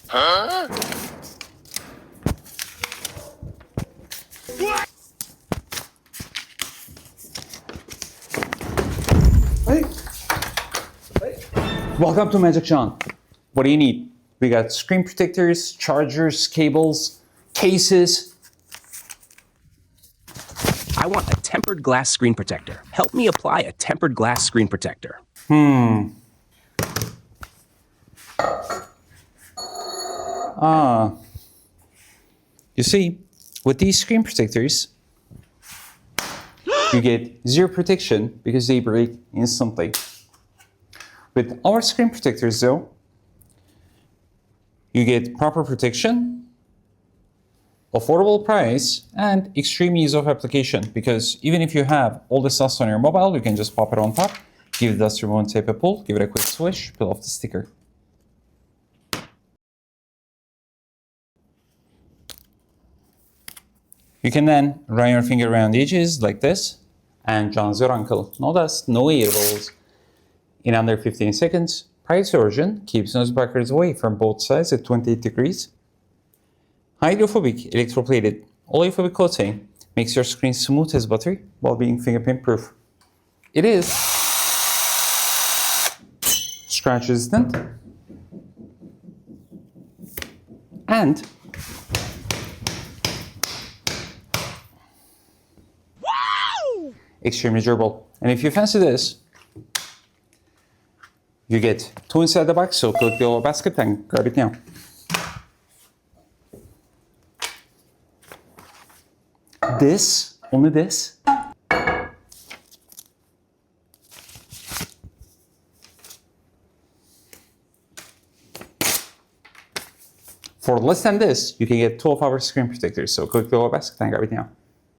Huh? What? Hey. Welcome to MagicJohn. What do you need? We got screen protectors, chargers, cables, cases. I want a tempered glass screen protector. Help me apply a tempered glass screen protector. You see, with these screen protectors, you get zero protection because they break instantly. With our screen protectors though, you get proper protection, affordable price, and extreme ease of application, because even if you have all the stuff on your mobile, you can just pop it on top, give the dust removal tape a pull, give it a quick swish, peel off the sticker. You can then run your finger around the edges like this, and John's your uncle. No dust, no air bubbles. In under 15 seconds, price version keeps nose backwards away from both sides at 28 degrees. Hydrophobic electroplated oleophobic coating makes your screen smooth as butter while being fingerprint proof. It is scratch resistant and extremely durable. And if you fancy this, you get two inside the box, so click the little basket and grab it now. This, only this. For less than this, you can get 2 of our screen protectors, so click the little basket and grab it now.